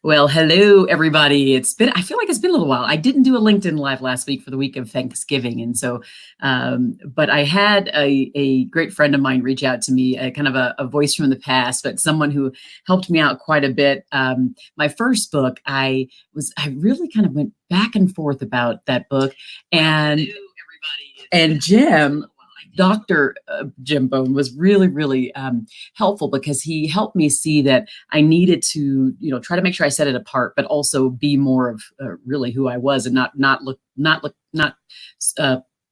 Well, hello everybody. I feel like it's been a little while. I didn't do a LinkedIn Live last week for the week of Thanksgiving. And so, but I had a great friend of mine reach out to me, kind of a voice from the past, but someone who helped me out quite a bit. My first book, I really kind of went back and forth about that book. And Jim, Dr. Jim Bohn was really, really helpful because he helped me see that I needed to, try to make sure I set it apart, but also be more of really who I was and not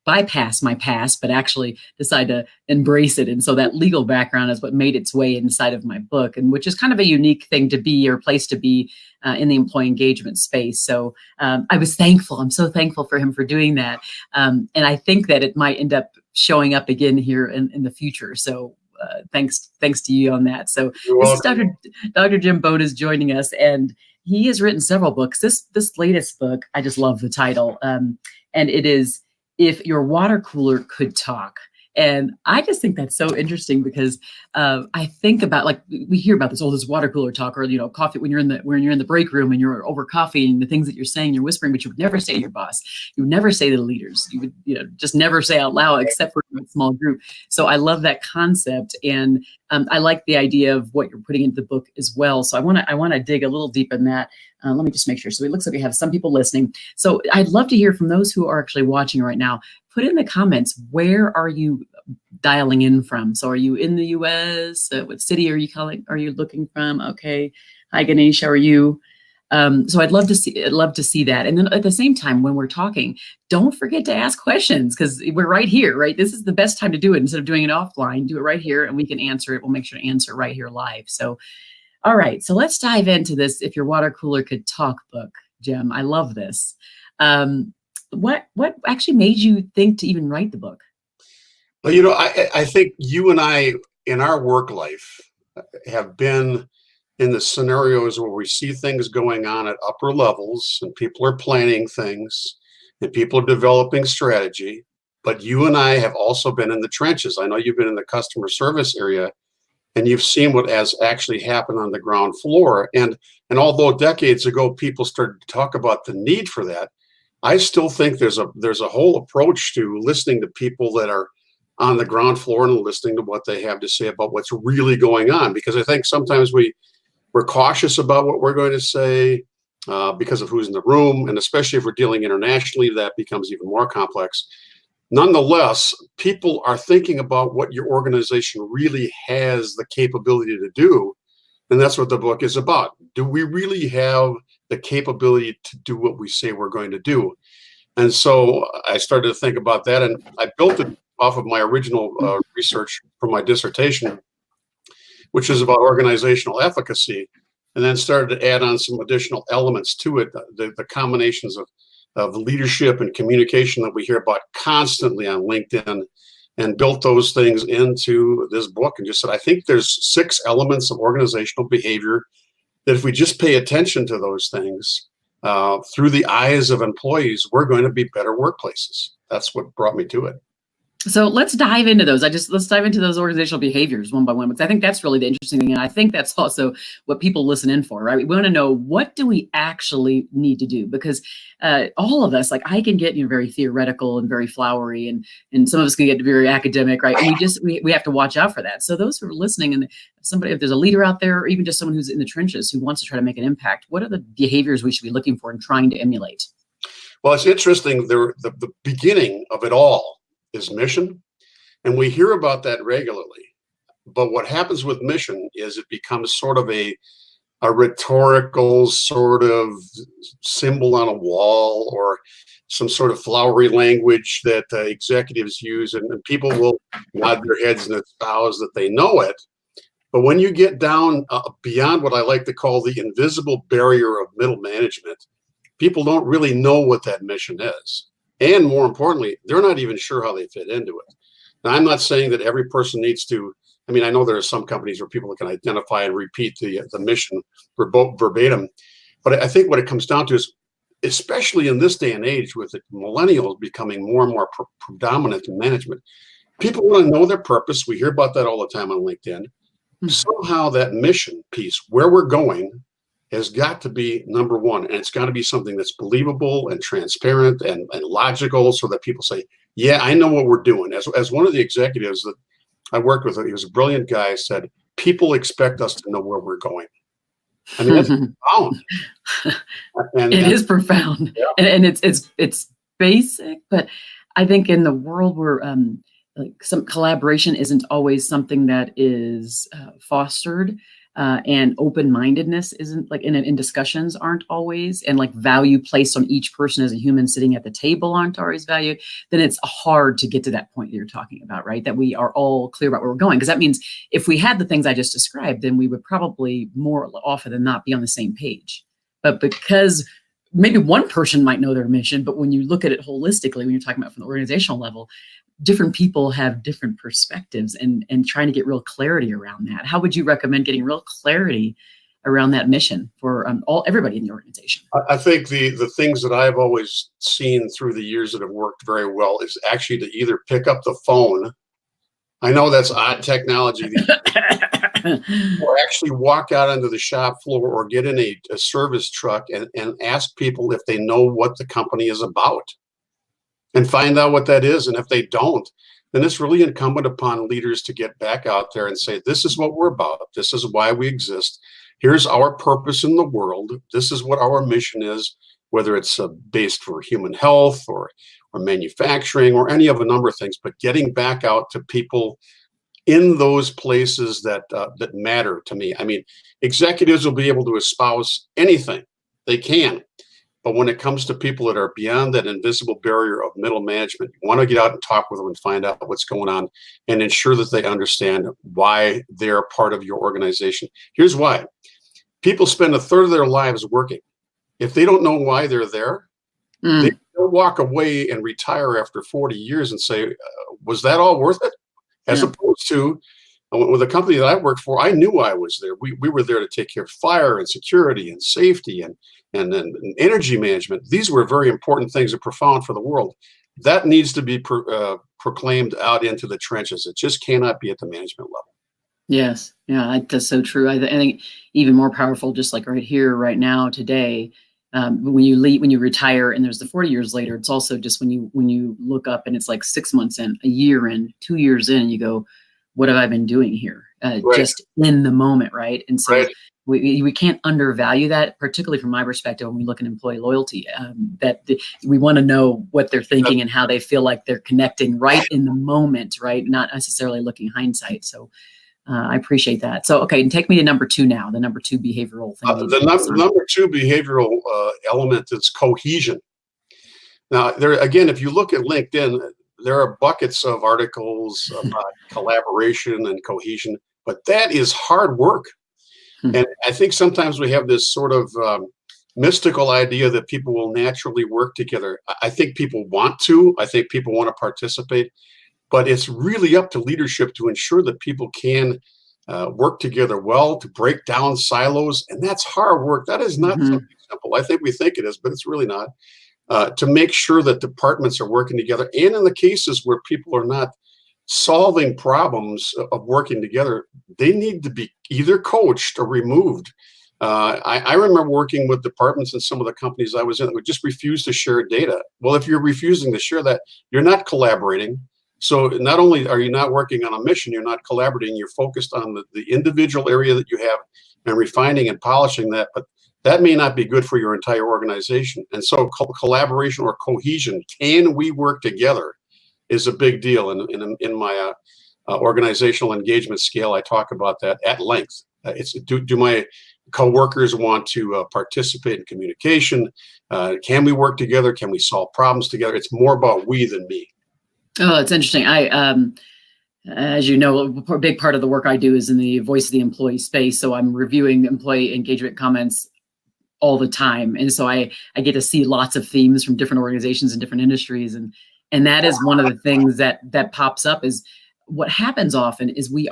bypass my past, but actually decide to embrace it. And so that legal background is what made its way inside of my book, and which is kind of a unique thing to be, or place to be in the employee engagement space. So I was thankful. I'm so thankful for him for doing that. And I think that it might end up showing up again here in the future. So thanks to you on that. So this is Dr. Jim Bohn is joining us, and he has written several books. This latest book, I just love the title. And it is If Your Water Cooler Could Talk. And I just think that's so interesting because I think about, like, we hear about this water cooler talk, or coffee when you're in the break room and you're over coffee, and the things that you're saying, you're whispering, but you would never say to your boss, you would never say to the leaders, you would just never say out loud, except for a small group. So I love that concept, and I like the idea of what you're putting into the book as well. So I want to dig a little deep in that. Let me just make sure. So it looks like we have some people listening. So I'd love to hear from those who are actually watching right now. Put in the comments, where are you dialing in from? So are you in the US? What city are you looking from? Okay. Hi, Ganesh, how are you? So I'd love to see that. And then at the same time, when we're talking, don't forget to ask questions, because we're right here, right? This is the best time to do it. Instead of doing it offline, do it right here, and we can answer it. We'll make sure to answer right here live. So, all right. So let's dive into this If Your Water Cooler Could Talk book, Jim. I love this. What actually made you think to even write the book? Well, I think you and I, in our work life, have been in the scenarios where we see things going on at upper levels, and people are planning things, and people are developing strategy. But you and I have also been in the trenches. I know you've been in the customer service area, and you've seen what has actually happened on the ground floor. And although decades ago people started to talk about the need for that, I still think there's a whole approach to listening to people that are on the ground floor and listening to what they have to say about what's really going on. Because I think sometimes we're cautious about what we're going to say because of who's in the room, and especially if we're dealing internationally, that becomes even more complex. Nonetheless, people are thinking about what your organization really has the capability to do, and that's what the book is about. Do we really have the capability to do what we say we're going to do? And so I started to think about that, and I built it off of my original research for my dissertation, which is about organizational efficacy, and then started to add on some additional elements to it, the combinations of leadership and communication that we hear about constantly on LinkedIn, and built those things into this book, and just said, I think there's 6 elements of organizational behavior that if we just pay attention to those things through the eyes of employees, we're going to be better workplaces. That's what brought me to it. So let's dive into those. Let's dive into those organizational behaviors one by one, because I think that's really the interesting thing. And I think that's also what people listen in for, right? We want to know, what do we actually need to do? Because all of us, like, I can get very theoretical and very flowery, and some of us can get very academic, right? And we have to watch out for that. So those who are listening, and if there's a leader out there, or even just someone who's in the trenches who wants to try to make an impact, what are the behaviors we should be looking for and trying to emulate? Well, it's interesting. The beginning of it all is mission, and we hear about that regularly. But what happens with mission is it becomes sort of a rhetorical sort of symbol on a wall, or some sort of flowery language that executives use, and people will nod their heads and espouse that they know it. But when you get down beyond what I like to call the invisible barrier of middle management, people don't really know what that mission is. And more importantly, they're not even sure how they fit into it. Now, I'm not saying that every person needs to. I mean, I know there are some companies where people can identify and repeat the mission verbatim. But I think what it comes down to is, especially in this day and age, with the millennials becoming more and more predominant in management, people want to know their purpose. We hear about that all the time on LinkedIn. Somehow that mission piece, where we're going, has got to be number one. And it's got to be something that's believable and transparent and logical, so that people say, yeah, I know what we're doing. As one of the executives that I worked with, he was a brilliant guy, said, people expect us to know where we're going. I mean, that's profound. It is profound, yeah. and it's basic, but I think in the world where like some collaboration isn't always something that is fostered, and open-mindedness isn't, like, in discussions aren't always, and like value placed on each person as a human sitting at the table aren't always valued, then it's hard to get to that point that you're talking about, right? That we are all clear about where we're going. Because that means if we had the things I just described, then we would probably more often than not be on the same page. But because maybe one person might know their mission, but when you look at it holistically, when you're talking about from the organizational level, different people have different perspectives, and trying to get real clarity around that. How would you recommend getting real clarity around that mission for everybody in the organization? I think the things that I've always seen through the years that have worked very well is actually to either pick up the phone. I know that's odd technology, or actually walk out onto the shop floor or get in a service truck and ask people if they know what the company is about, and find out what that is. And if they don't, then it's really incumbent upon leaders to get back out there and say, this is what we're about. This is why we exist. Here's our purpose in the world. This is what our mission is, whether it's based for human health or manufacturing or any of a number of things, but getting back out to people in those places that matter to me. I mean, executives will be able to espouse anything they can. But when it comes to people that are beyond that invisible barrier of middle management, you want to get out and talk with them and find out what's going on and ensure that they understand why they're part of your organization. Here's why. People spend a third of their lives working. If they don't know why they're there, they'll walk away and retire after 40 years and say, was that all worth it? As opposed to, with the company that I worked for, I knew I was there. We were there to take care of fire and security and safety and energy management. These were very important things and profound for the world. That needs to be proclaimed out into the trenches. It just cannot be at the management level. Yes. Yeah, that's so true. I think even more powerful, just like right here, right now, today, when you retire, and there's the 40 years later, it's also just when you look up and it's like 6 months in, a year in, 2 years in, you go, what have I been doing here? Right. Just in the moment, right? And so we can't undervalue that, particularly from my perspective, when we look at employee loyalty, that we want to know what they're thinking and how they feel like they're connecting right in the moment, right? Not necessarily looking hindsight. So I appreciate that. So, okay, and take me to number 2 now, the number 2 behavioral thing. The number 2 behavioral element is cohesion. Now, there again, if you look at LinkedIn, there are buckets of articles about collaboration and cohesion, but that is hard work. And I think sometimes we have this sort of mystical idea that people will naturally work together. I think people want to. I think people want to participate. But it's really up to leadership to ensure that people can work together well, to break down silos. And that's hard work. That is not something simple. I think we think it is, but it's really not. To make sure that departments are working together. And in the cases where people are not solving problems of working together, they need to be either coached or removed. I remember working with departments in some of the companies I was in that would just refuse to share data. Well, if you're refusing to share that, you're not collaborating. So not only are you not working on a mission, you're not collaborating, you're focused on the individual area that you have and refining and polishing that, but that may not be good for your entire organization. And so collaboration or cohesion, can we work together, is a big deal. In my organizational engagement scale, I talk about that at length. It's do my coworkers want to participate in communication? Can we work together? Can we solve problems together? It's more about we than me. Oh, it's interesting. As you know, a big part of the work I do is in the voice of the employee space. So I'm reviewing employee engagement comments all the time. And so I get to see lots of themes from different organizations and different industries. And that is one of the things that pops up. Is what happens often is we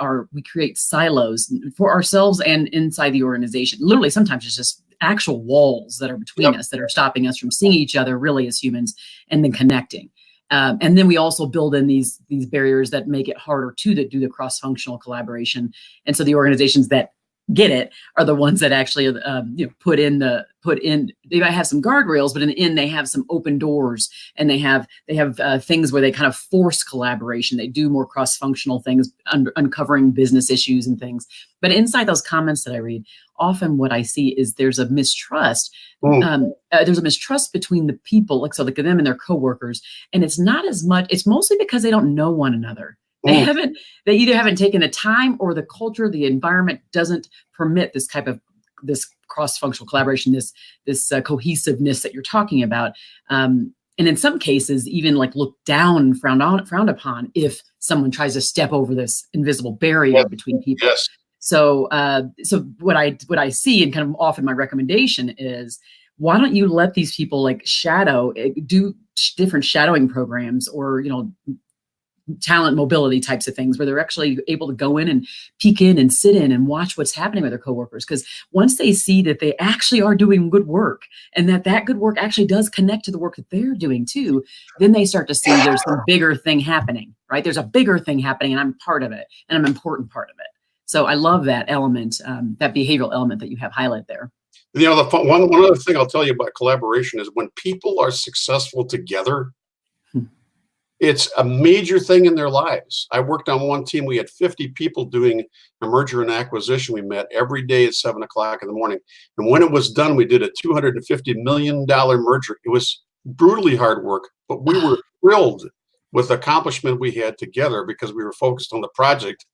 create silos for ourselves and inside the organization. Literally, sometimes it's just actual walls that are between us that are stopping us from seeing each other really as humans and then connecting. And then we also build in these barriers that make it harder to do the cross-functional collaboration. And so the organizations that get it are the ones that actually put in. They might have some guardrails, but in the end they have some open doors, and they have things where they kind of force collaboration. They do more cross-functional things, uncovering business issues and things. But inside those comments that I read, often what I see is there's a mistrust. There's a mistrust between the people, like them and their coworkers, and it's not as much. It's mostly because they don't know one another. They either haven't taken the time, or the culture, the environment doesn't permit this type of cross-functional collaboration, this cohesiveness that you're talking about. And in some cases, even like looked down, frowned upon if someone tries to step over this invisible barrier between people. Yes. So what I see, and kind of often my recommendation is, why don't you let these people like do different shadowing programs, or talent mobility types of things, where they're actually able to go in and peek in and sit in and watch what's happening with their coworkers. Because once they see that they actually are doing good work, and that good work actually does connect to the work that they're doing too, then they start to see there's some bigger thing happening, right? There's a bigger thing happening, and I'm part of it, and I'm an important part of it. So I love that element, that behavioral element that you have highlighted there. One other thing I'll tell you about collaboration is when people are successful together, it's a major thing in their lives. I worked on one team. We had 50 people doing a merger and acquisition. We met every day at 7 o'clock in the morning. And when it was done, we did a $250 million merger. It was brutally hard work, but we were thrilled with the accomplishment we had together because we were focused on the project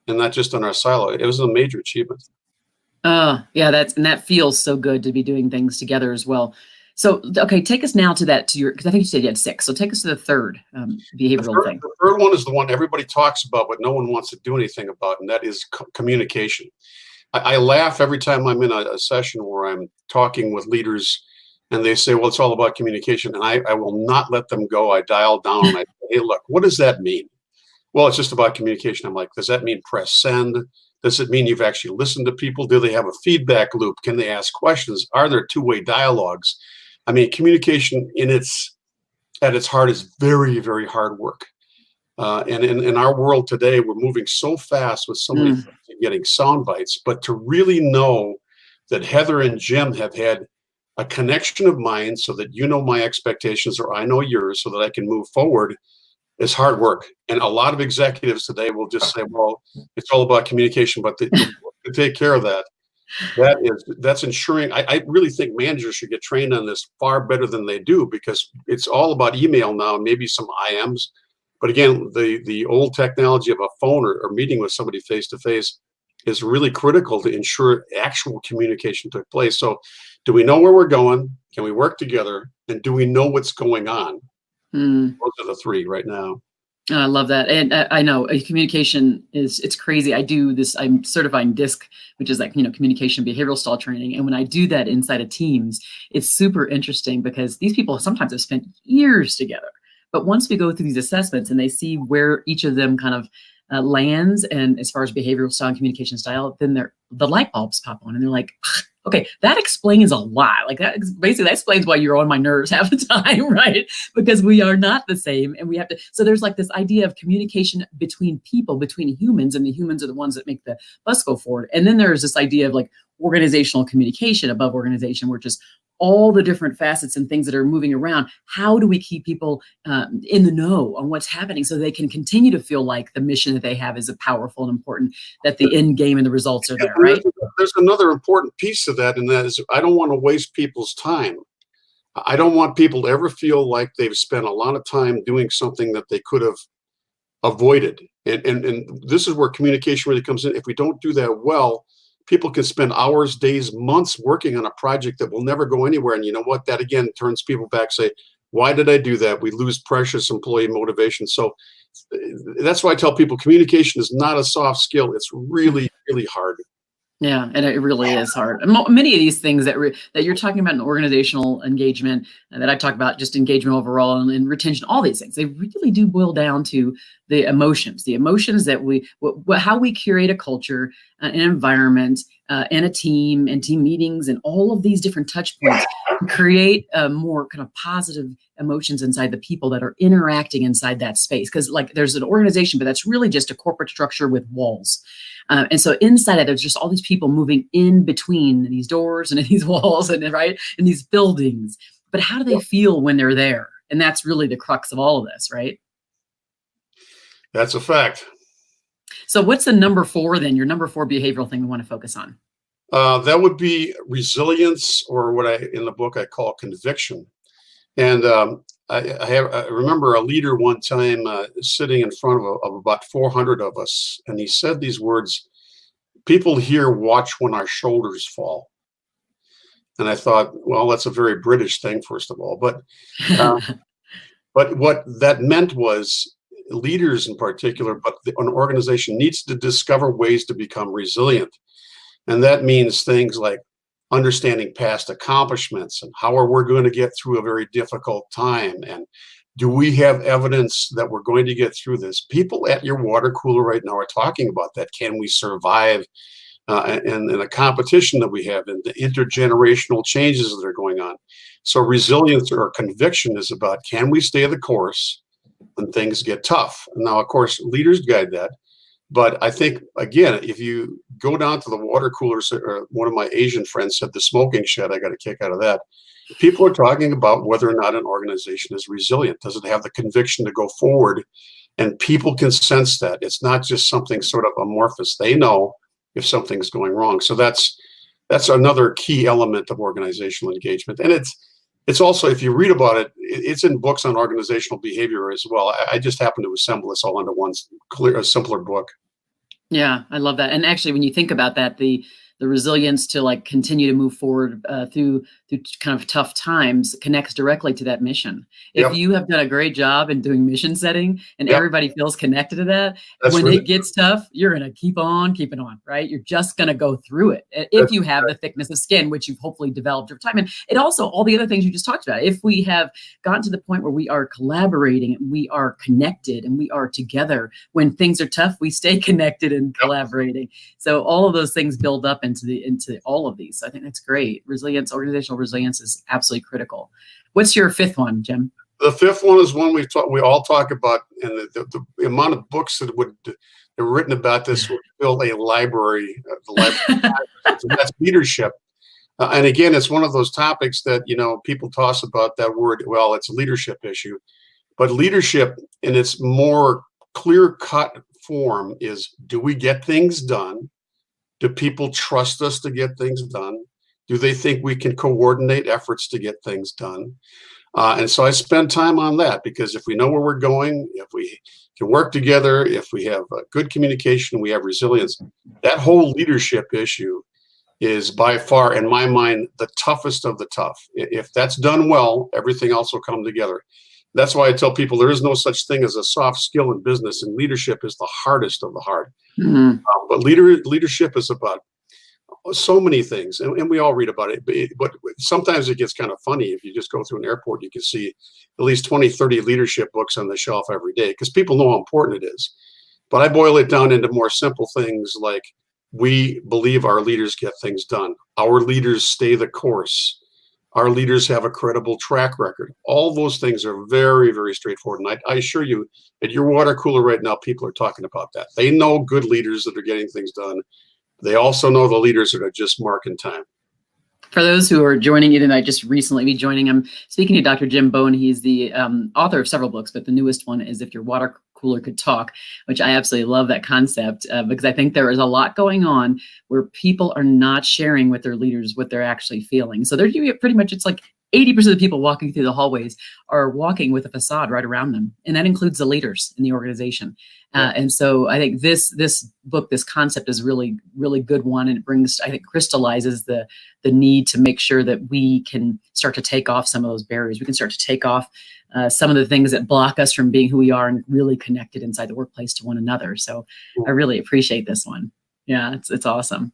and not just on our silo. It was a major achievement. Yeah, that feels so good to be doing things together as well. So, okay, take us now because I think you said you had 6. So take us to the third behavioral thing. The third one is the one everybody talks about, but no one wants to do anything about, and that is communication. I laugh every time I'm in a session where I'm talking with leaders and they say, well, it's all about communication. And I will not let them go. I dial down and I say, hey, look, what does that mean? Well, it's just about communication. I'm like, does that mean press send? Does it mean you've actually listened to people? Do they have a feedback loop? Can they ask questions? Are there two-way dialogues? I mean, communication at its heart is very, very hard work. And in our world today, we're moving so fast with so many things and getting sound bites. But to really know that Heather and Jim have had a connection of mind so that you know my expectations or I know yours so that I can move forward is hard work. And a lot of executives today will just say, well, it's all about communication, but to take care of that, that's ensuring. I really think managers should get trained on this far better than they do, because it's all about email now, maybe some IMs. But again, the old technology of a phone or meeting with somebody face to face is really critical to ensure actual communication took place. So do we know where we're going? Can we work together? And do we know what's going on? Those are the 3 right now. I love that. And I know communication it's crazy. I'm certifying DISC, which is like, communication behavioral style training. And when I do that inside of teams, it's super interesting because these people sometimes have spent years together. But once we go through these assessments and they see where each of them kind of lands, and as far as behavioral style and communication style, then the light bulbs pop on and they're like, okay, that explains a lot. Like that explains why you're on my nerves half the time, right? Because we are not the same, and we have to. So there's like this idea of communication between people, between humans, and the humans are the ones that make the bus go forward. And then there's this idea of like organizational communication above organization, where just all the different facets and things that are moving around. How do we keep people in the know on what's happening so they can continue to feel like the mission that they have is powerful and important, that the end game and the results are there, right? There's another important piece to that, and that is I don't want to waste people's time. I don't want people to ever feel like they've spent a lot of time doing something that they could have avoided. And this is where communication really comes in. If we don't do that well, people can spend hours, days, months working on a project that will never go anywhere. And you know what? That again turns people back, say, why did I do that? We lose precious employee motivation. So that's why I tell people communication is not a soft skill. It's really, really hard. Yeah, and it really is hard. Many of these things that you're talking about in organizational engagement, and that I talk about just engagement overall and retention, all these things, they really do boil down to the emotions that how we curate a culture, an environment, and a team, and team meetings, and all of these different touch points create more kind of positive emotions inside the people that are interacting inside that space. Because like there's an organization, but that's really just a corporate structure with walls. And so inside it, there's just all these people moving in between these doors and these walls and right in these buildings. But how do they feel when they're there? And that's really the crux of all of this, right? That's a fact. So what's the number 4 then? Your number 4 behavioral thing we want to focus on? That would be resilience, or what in the book I call conviction. And I remember a leader one time sitting in front of about 400 of us, and he said these words: "People here watch when our shoulders fall." And I thought, well, that's a very British thing, first of all. Uh, but what that meant was leaders in particular, but an organization needs to discover ways to become resilient. And that means things like understanding past accomplishments and how are we going to get through a very difficult time, and do we have evidence that we're going to get through this? People at your water cooler right now are talking about that. Can we survive in the competition that we have and the intergenerational changes that are going on? So resilience or conviction is about, can we stay the course when things get tough? Now, of course, leaders guide that. But I think, again, if you go down to the water coolers, or one of my Asian friends said the smoking shed, I got a kick out of that. People are talking about whether or not an organization is resilient. Does it have the conviction to go forward? And people can sense that. It's not just something sort of amorphous. They know if something's going wrong. So that's another key element of organizational engagement. And it's also, if you read about it, it's in books on organizational behavior as well. I just happen to assemble this all into one simpler book. Yeah, I love that. And actually, when you think about that, the resilience to like continue to move forward through kind of tough times connects directly to that mission. If you have done a great job in doing mission setting and everybody feels connected to that, when it gets tough, you're going to keep on keeping on, right? You're just going to go through it if you have the thickness of skin, which you've hopefully developed over time. And it also, all the other things you just talked about, if we have gotten to the point where we are collaborating and we are connected and we are together, when things are tough, we stay connected and collaborating. So all of those things build up into all of these. So I think that's great. Resilience, organizational resilience is absolutely critical. What's your 5th one, Jim? The 5th one is one we all talk about, and the amount of books that are written about this would fill a library. That's leadership. And again, it's one of those topics that, people toss about that word. Well, it's a leadership issue, but leadership in its more clear-cut form is: do we get things done? Do people trust us to get things done? Do they think we can coordinate efforts to get things done? And so I spend time on that, because if we know where we're going, if we can work together, if we have good communication, we have resilience, that whole leadership issue is by far, in my mind, the toughest of the tough. If that's done well, everything else will come together. That's why I tell people there is no such thing as a soft skill in business, and leadership is the hardest of the hard. Mm-hmm. But leadership is about so many things, and we all read about it, but sometimes it gets kind of funny. If you just go through an airport, you can see at least 20, 30 leadership books on the shelf every day, because people know how important it is. But I boil it down into more simple things like, we believe our leaders get things done. Our leaders stay the course. Our leaders have a credible track record. All those things are very, very straightforward. And I assure you, at your water cooler right now, people are talking about that. They know good leaders that are getting things done. They also know the leaders that are just marking time. For those who are joining you tonight, just recently joining, I'm speaking to Dr. Jim Bohn. He's the author of several books, but the newest one is If Your Water Cooler Could Talk, which I absolutely love that concept because I think there is a lot going on where people are not sharing with their leaders what they're actually feeling. So they're pretty much, it's like 80% of the people walking through the hallways are walking with a facade right around them. And that includes the leaders in the organization. And so I think this book, this concept is really, really good one. And it brings, I think, crystallizes the need to make sure that we can start to take off some of those barriers. We can start to take off some of the things that block us from being who we are and really connected inside the workplace to one another. So I really appreciate this one. Yeah, it's awesome.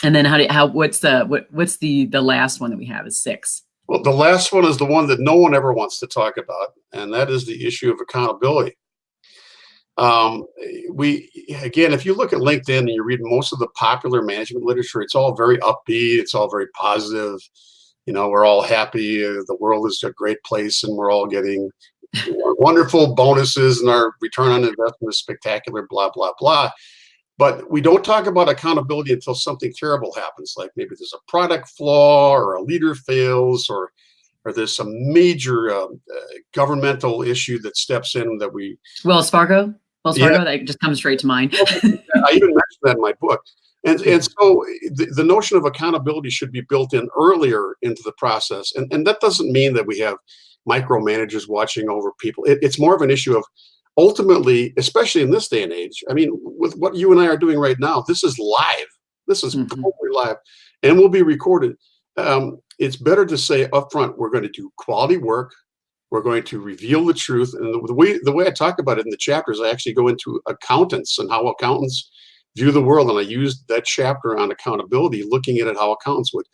And then what's the last one that we have is 6? Well, the last one is the one that no one ever wants to talk about, and that is the issue of accountability. If you look at LinkedIn and you read most of the popular management literature, it's all very upbeat, it's all very positive. we're all happy. The world is a great place, and we're all getting wonderful bonuses, and our return on investment is spectacular, blah, blah, blah. But we don't talk about accountability until something terrible happens, like maybe there's a product flaw or a leader fails, or there's some major governmental issue that steps in that we. Wells Fargo, that just comes straight to mind. I even mentioned that in my book. And so the notion of accountability should be built in earlier into the process. And that doesn't mean that we have micromanagers watching over people. It's more of an issue of, ultimately, especially in this day and age, I mean, with what you and I are doing right now, this is live. This is totally live and will be recorded. It's better to say upfront, we're going to do quality work. We're going to reveal the truth. And the way I talk about it in the chapters, I actually go into accountants and how accountants view the world. And I used that chapter on accountability, looking at it how accountants would.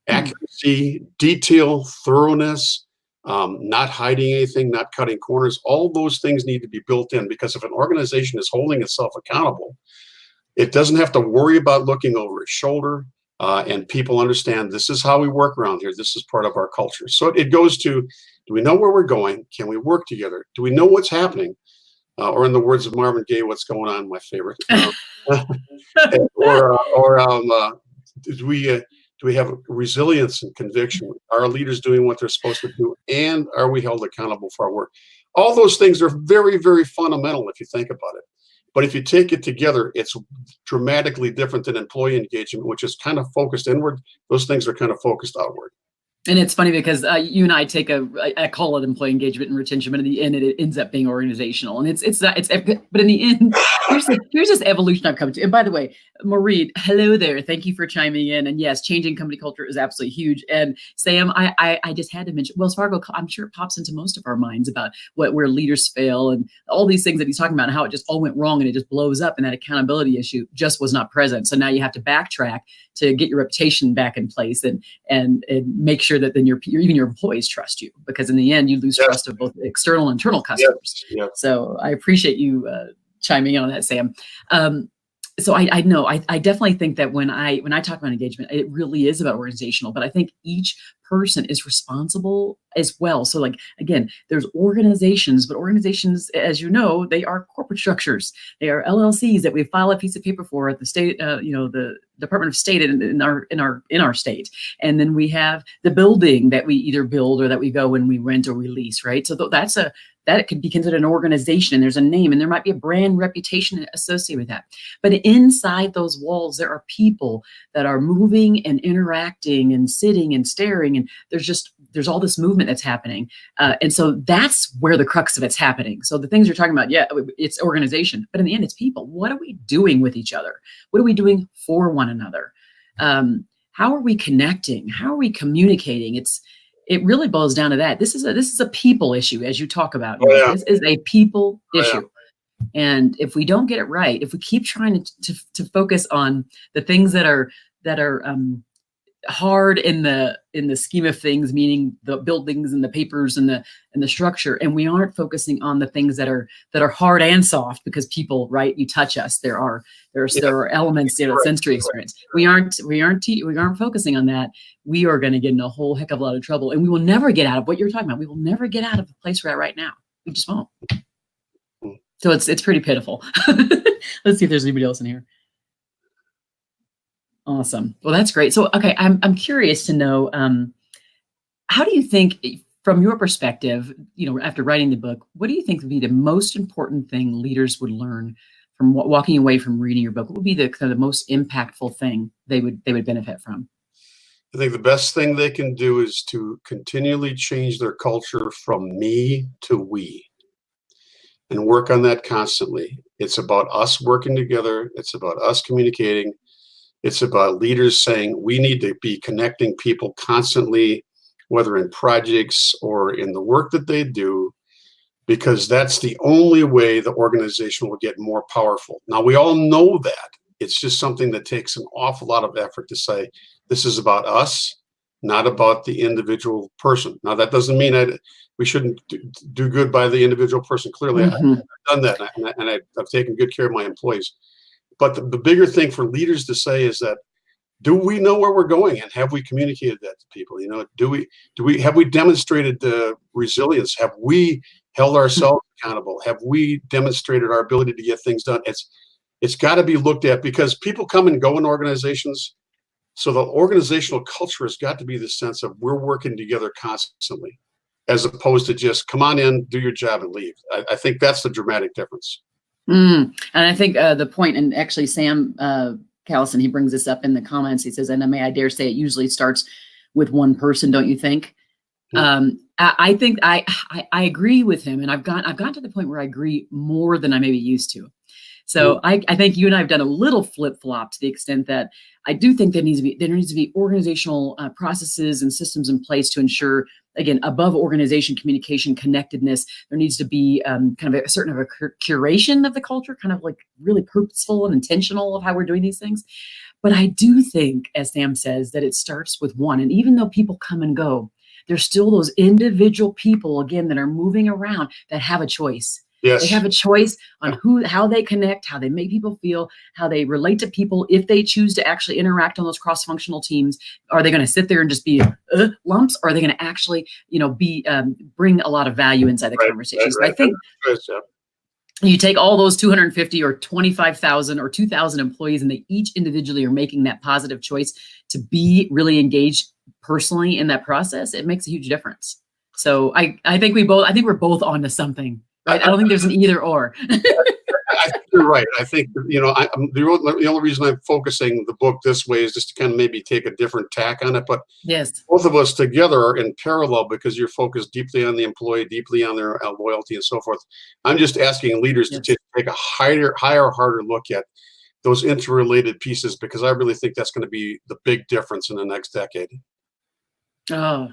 Accuracy, detail, thoroughness, not hiding anything, not cutting corners. All those things need to be built in, because if an organization is holding itself accountable, it doesn't have to worry about looking over its shoulder. And people understand this is how we work around here. This is part of our culture. So it goes to, do we know where we're going? Can we work together? Do we know what's happening? Or in the words of Marvin Gaye, what's going on, my favorite. Do we have resilience and conviction? Are our leaders doing what they're supposed to do? And are we held accountable for our work? All those things are very, very fundamental if you think about it. But if you take it together, it's dramatically different than employee engagement, which is kind of focused inward. Those things are kind of focused outward. And it's funny because you and I take I call it employee engagement and retention, but in the end, it ends up being organizational. And it's not, but in the end, here's this evolution I've come to. And by the way, Maureen, hello there. Thank you for chiming in. And yes, changing company culture is absolutely huge. And Sam, I just had to mention Wells Fargo. I'm sure it pops into most of our minds about where leaders fail and all these things that he's talking about and how it just all went wrong and it just blows up. And that accountability issue just was not present. So now you have to backtrack to get your reputation back in place and make sure that then even your employees trust you, because in the end you lose trust of both external and internal customers. So I appreciate you chiming in on that, Sam. So I know I definitely think that when I talk about engagement, it really is about organizational, but I think each person is responsible as well. So like, again, there's organizations, but organizations, as you know, they are corporate structures. They are LLCs that we file a piece of paper for at the state, the Department of State in our state. And then we have the building that we either build or that we go and we rent or we lease, right? So that could be considered an organization, and there's a name and there might be a brand reputation associated with that. But inside those walls, there are people that are moving and interacting and sitting and staring. And there's all this movement that's happening. And so that's where the crux of it's happening. So the things you're talking about, it's organization, but in the end, it's people. What are we doing with each other? What are we doing for one another? How are we connecting? How are we communicating? It really boils down to that. This is a people issue, as you talk about. This is a people issue. And if we don't get it right, if we keep trying to focus on the things that are hard in the scheme of things, meaning the buildings and the papers and the structure, and we aren't focusing on the things that are hard and soft, because people, right? You touch us. There are elements, sensory experience. We aren't focusing on that. We are going to get in a whole heck of a lot of trouble, and we will never get out of what you're talking about. We will never get out of the place we're at right now. We just won't. So it's pretty pitiful. Let's see if there's anybody else in here. Awesome. Well, that's great. So, okay, I'm curious to know, how do you think, from your perspective, after writing the book, what do you think would be the most important thing leaders would learn from walking away from reading your book? What would be the kind of the most impactful thing they would benefit from? I think the best thing they can do is to continually change their culture from me to we, and work on that constantly. It's about us working together. It's about us communicating. It's about leaders saying we need to be connecting people constantly, whether in projects or in the work that they do, because that's the only way the organization will get more powerful. Now, we all know that. It's just something that takes an awful lot of effort to say, this is about us, not about the individual person. Now, that doesn't mean we shouldn't do good by the individual person. Clearly, I've done that, and I've taken good care of my employees. But the bigger thing for leaders to say is that do we know where we're going, and have we communicated that to people? You know, have we demonstrated the resilience? Have we held ourselves accountable? Have we demonstrated our ability to get things done? It's got to be looked at, because people come and go in organizations. So the organizational culture has got to be the sense of we're working together constantly, as opposed to just come on in, do your job, and leave. I think that's the dramatic difference. And I think the point, and actually Sam Callison, he brings this up in the comments. He says, and I dare say it usually starts with one person, don't you think? I think I agree with him, and I've gotten to the point where I agree more than I maybe used to. So I think you and I have done a little flip-flop to the extent that I do think there needs to be organizational processes and systems in place to ensure, again, above organization communication, connectedness. There needs to be kind of a certain of a curation of the culture, kind of like really purposeful and intentional of how we're doing these things. But I do think, as Sam says, that it starts with one. And even though people come and go, there's still those individual people, again, that are moving around that have a choice. Yes. They have a choice on how they connect, how they make people feel, how they relate to people. If they choose to actually interact on those cross-functional teams, are they going to sit there and just be lumps? Or are they going to actually, bring a lot of value inside the conversations? Right. I think you take all those 250 or 25,000 or 2,000 employees, and they each individually are making that positive choice to be really engaged personally in that process. It makes a huge difference. So I think we're both onto something. Right? I don't think there's an either or. I think you're right. I think, the only reason I'm focusing the book this way is just to kind of maybe take a different tack on it. But yes, both of us together are in parallel, because you're focused deeply on the employee, deeply on their loyalty and so forth. I'm just asking leaders to take a higher, harder look at those interrelated pieces, because I really think that's going to be the big difference in the next decade. Oh,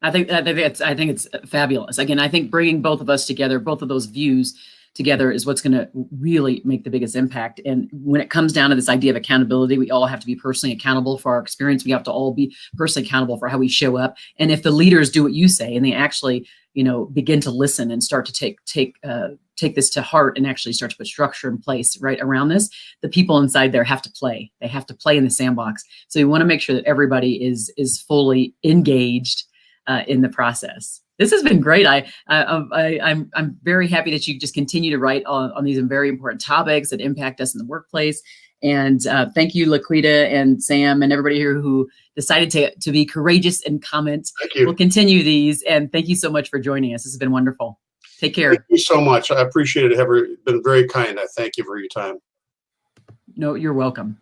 I think it's fabulous. Again, I think bringing both of us together, both of those views together, is what's going to really make the biggest impact. And when it comes down to this idea of accountability, we all have to be personally accountable for our experience. We have to all be personally accountable for how we show up. And if the leaders do what you say, and they actually, begin to listen and start to take this to heart, and actually start to put structure in place right around this, the people inside there have to play. They have to play in the sandbox. So we want to make sure that everybody is fully engaged in the process. This has been great. I'm very happy that you just continue to write on these very important topics that impact us in the workplace. And thank you, Laquita and Sam and everybody here who decided to be courageous and comment. Thank you. We'll continue these, and thank you so much for joining us. This has been wonderful. Take care. Thank you so much. I appreciate it. Have been very kind. I thank you for your time. No, you're welcome.